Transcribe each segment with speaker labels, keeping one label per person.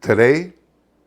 Speaker 1: Today,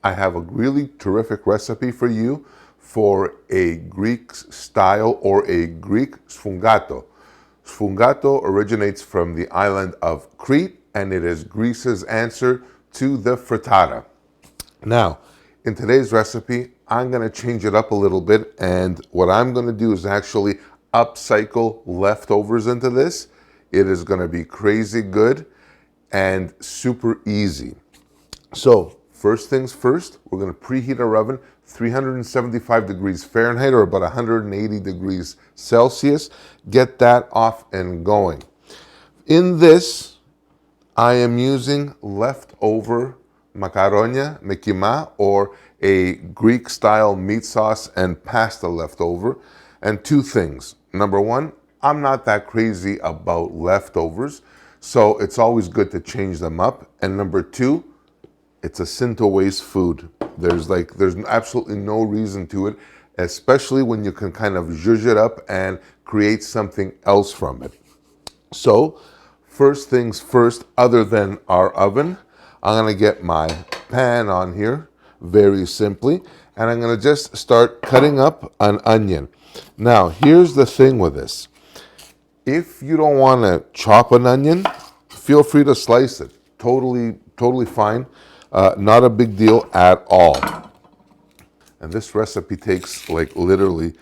Speaker 1: I have a really terrific recipe for you for a Greek style or a Greek sfoungato. Sfoungato originates from the island of Crete, and it is Greece's answer to the frittata. Now, in today's recipe, I'm going to change it up a little bit, and what I'm going to do is actually upcycle leftovers into this. It is going to be crazy good and super easy. So, first things first, we're going to preheat our oven 375 degrees Fahrenheit or about 180 degrees Celsius. Get that off and going. In this, I am using leftover macaronia με κιμά, or a Greek style meat sauce and pasta leftover. And two things. Number one, I'm not that crazy about leftovers, so it's always good to change them up. And number two, it's a sin to waste food. There's absolutely no reason to it, especially when you can kind of zhuzh it up and create something else from it. So, first things first, other than our oven, I'm gonna get my pan on here, very simply, and I'm gonna just start cutting up an onion. Now, here's the thing with this. If you don't wanna chop an onion, feel free to slice it. Totally fine. Not a big deal at all. And this recipe takes like literally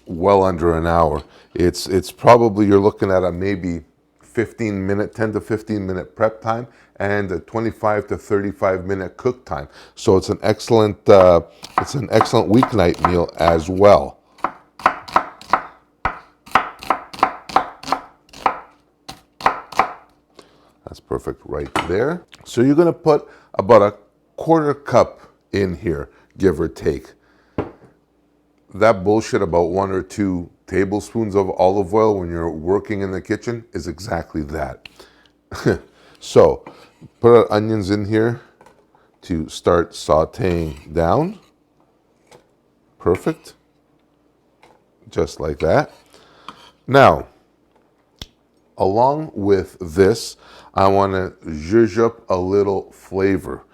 Speaker 1: well under an hour. It's probably, you're looking at a maybe 10 to 15 minute prep time and a 25 to 35 minute cook time. So it's an excellent weeknight meal as well. That's perfect right there. So you're gonna put about a quarter cup in here, give or take. That bullshit about 1 or 2 tablespoons of olive oil when you're working in the kitchen is exactly that. So, put our onions in here to start sauteing down. Perfect. Just like that. Now, along with this, I want to zhuzh up a little flavor.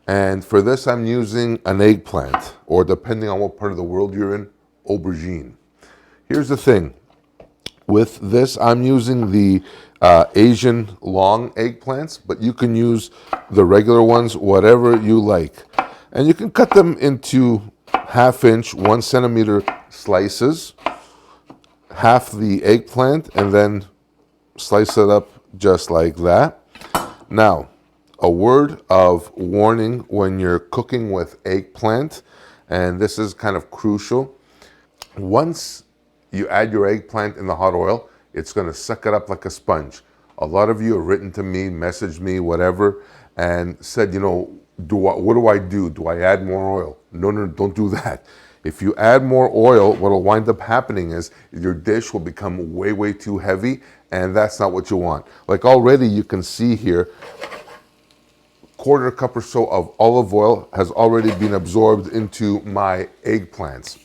Speaker 1: And for this, I'm using an eggplant, or depending on what part of the world you're in, aubergine. Here's the thing. With this, I'm using the Asian long eggplants, but you can use the regular ones, whatever you like. And you can cut them into 1/2 inch, 1 centimeter slices, half the eggplant, and then slice it up just like that. Now, a word of warning when you're cooking with eggplant, and this is kind of crucial. Once you add your eggplant in the hot oil, it's going to suck it up like a sponge. A lot of you have written to me, messaged me, whatever, and said, what do I do? Do I add more oil? No, don't do that. If you add more oil, what will wind up happening is your dish will become way too heavy, and that's not what you want. Like already you can see here, quarter cup or so of olive oil has already been absorbed into my eggplants.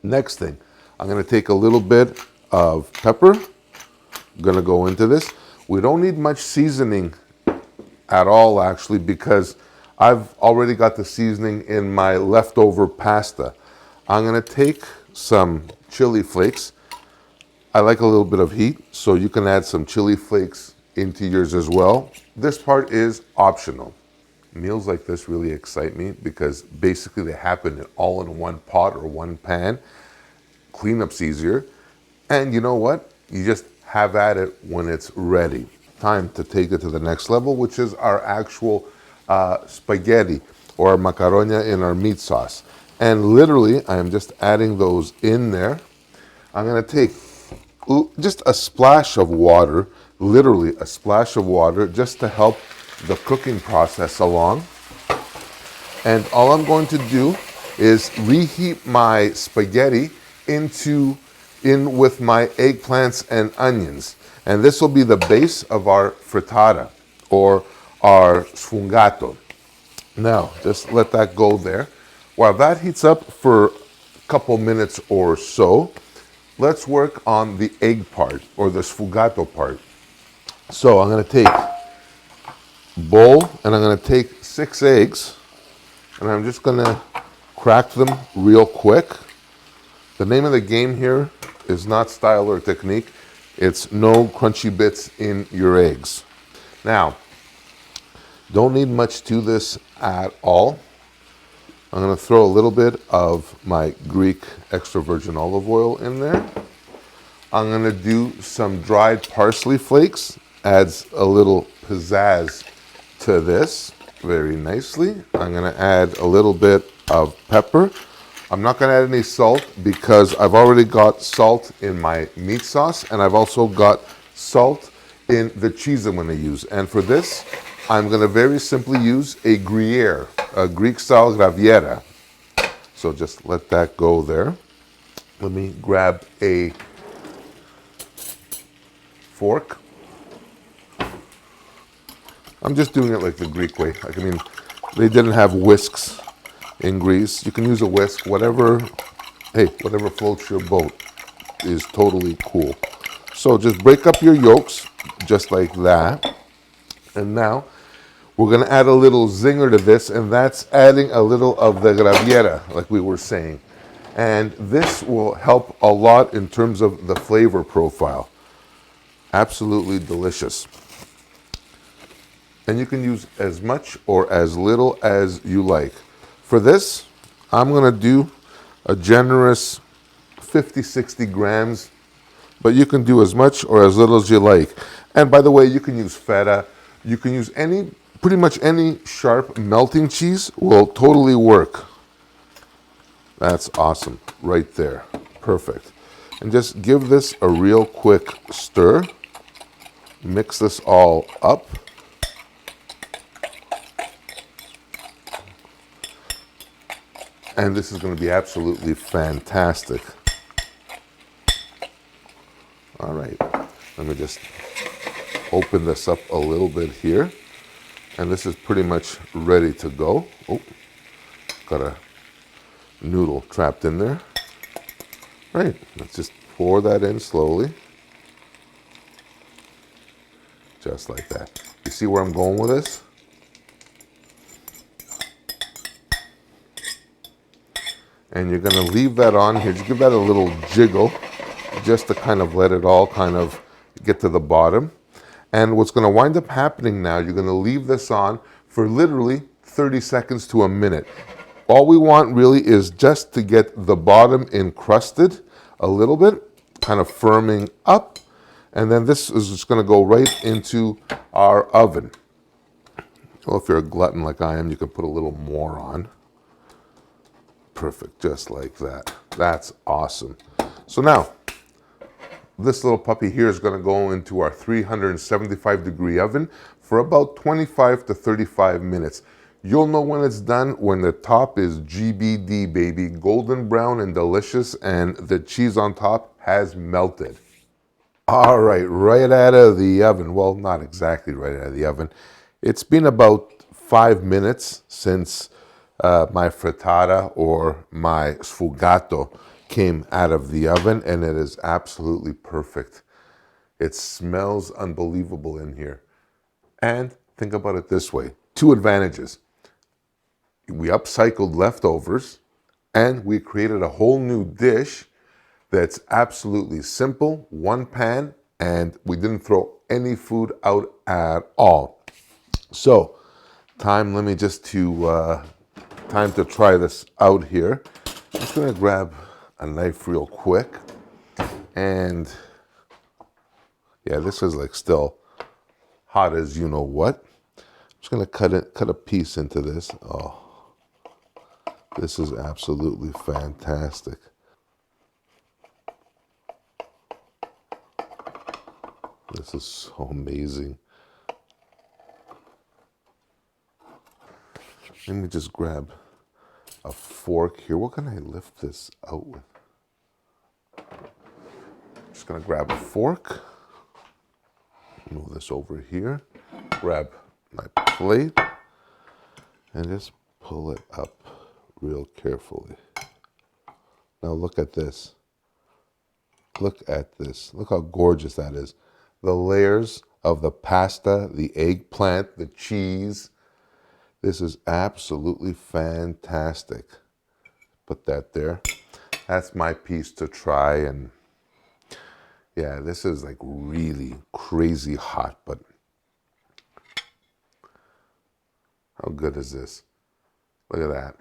Speaker 1: Next thing, I'm going to take a little bit of pepper. I'm going to go into this. We don't need much seasoning at all, actually, because I've already got the seasoning in my leftover pasta. I'm going to take some chili flakes. I like a little bit of heat, so you can add some chili flakes into yours as well. This part is optional. Meals like this really excite me because basically they happen all in one pot or one pan. Cleanup's easier. And you know what? You just have at it when it's ready. Time to take it to the next level, which is our actual spaghetti or macaronia in our meat sauce. And literally, I am just adding those in there. I'm going to take just a splash of water, literally a splash of water, just to help the cooking process along. And all I'm going to do is reheat my spaghetti in with my eggplants and onions. And this will be the base of our frittata or our sfoungato. Now, just let that go there. While that heats up for a couple minutes or so, let's work on the egg part or the sfoungato part. So I'm going to take bowl and I'm going to take 6 eggs, and I'm just gonna crack them real quick. The name of the game here is not style or technique. It's no crunchy bits in your eggs. Now, don't need much to this at all. I'm gonna throw a little bit of my Greek extra virgin olive oil in there. I'm gonna do some dried parsley flakes. Adds a little pizzazz to this very nicely. I'm gonna add a little bit of pepper. I'm not gonna add any salt because I've already got salt in my meat sauce, and I've also got salt in the cheese I'm gonna use. And for this, I'm gonna very simply use a gruyere, a Greek style graviera. So just let that go there. Let me grab a fork. I'm just doing it like the Greek way. Like, I mean, they didn't have whisks in Greece. You can use a whisk, whatever, hey, whatever floats your boat is totally cool. So just break up your yolks just like that. And now we're gonna add a little zinger to this, and that's adding a little of the graviera, like we were saying. And this will help a lot in terms of the flavor profile. Absolutely delicious. And you can use as much or as little as you like. For this, I'm gonna do a generous 50, 60 grams, but you can do as much or as little as you like. And by the way, you can use feta. You can use pretty much any sharp melting cheese will totally work. That's awesome, right there, perfect. And just give this a real quick stir. Mix this all up. And this is going to be absolutely fantastic. All right, let me just open this up a little bit here. And this is pretty much ready to go. Oh, got a noodle trapped in there. Right, let's just pour that in slowly. Just like that. You see where I'm going with this? And you're gonna leave that on here. Just give that a little jiggle, just to kind of let it all kind of get to the bottom. And what's gonna wind up happening now, you're gonna leave this on for literally 30 seconds to a minute. All we want really is just to get the bottom encrusted a little bit, kind of firming up. And then this is just gonna go right into our oven. Well, if you're a glutton like I am, you can put a little more on. Perfect, just like that. That's awesome. So now, this little puppy here is gonna go into our 375-degree oven for about 25 to 35 minutes. You'll know when it's done when the top is GBD, baby, golden brown and delicious, and the cheese on top has melted. All right, right out of the oven. Well, not exactly right out of the oven. It's been about 5 minutes since my frittata or my sfoungato came out of the oven, and it is absolutely perfect. It smells unbelievable in here. And think about it this way, 2 advantages. We upcycled leftovers, and we created a whole new dish that's absolutely simple, 1 pan, and we didn't throw any food out at all. So, time to try this out here. I'm just gonna grab a knife real quick, and yeah, this is like still hot as you know what. I'm just gonna cut a piece into this. Oh, this is absolutely fantastic. This is so amazing. Let me just grab a fork here. What can I lift this out with? Just gonna grab a fork. Move this over here. Grab my plate and just pull it up real carefully. Now look at this. Look at this. Look how gorgeous that is. The layers of the pasta, the eggplant, the cheese, This is absolutely fantastic. Put that there. That's my piece to try. And yeah, this is like really crazy hot, but how good is this? Look at that.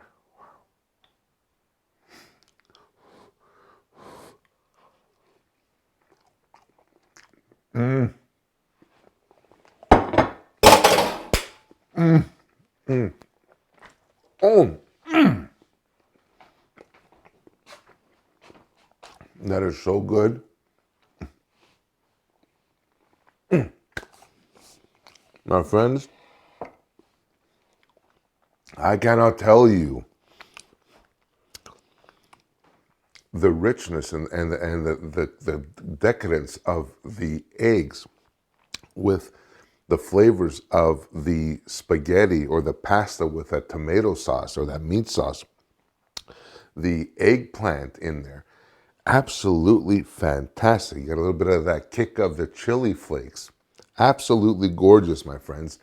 Speaker 1: Oh, that is so good. My friends, I cannot tell you the richness and the decadence of the eggs with the flavors of the spaghetti or the pasta with that tomato sauce or that meat sauce, the eggplant in there. Absolutely fantastic. You got a little bit of that kick of the chili flakes. Absolutely gorgeous, my friends.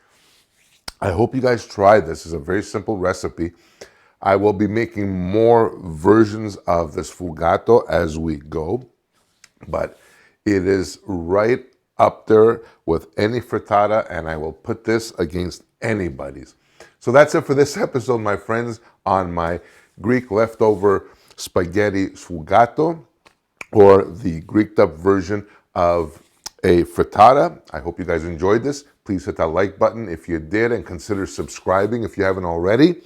Speaker 1: I hope you guys try this. It's a very simple recipe. I will be making more versions of this sfoungato as we go, but it is right up there with any frittata, and I will put this against anybody's. So that's it for this episode, my friends, on my Greek leftover spaghetti sfoungato, or the Greeked up version of a frittata. I hope you guys enjoyed this. Please hit that like button if you did, and consider subscribing if you haven't already.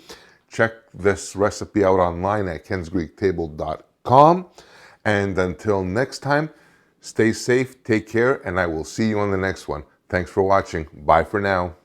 Speaker 1: Check this recipe out online at kensgreektable.com. And until next time, stay safe, take care, and I will see you on the next one. Thanks for watching. Bye for now.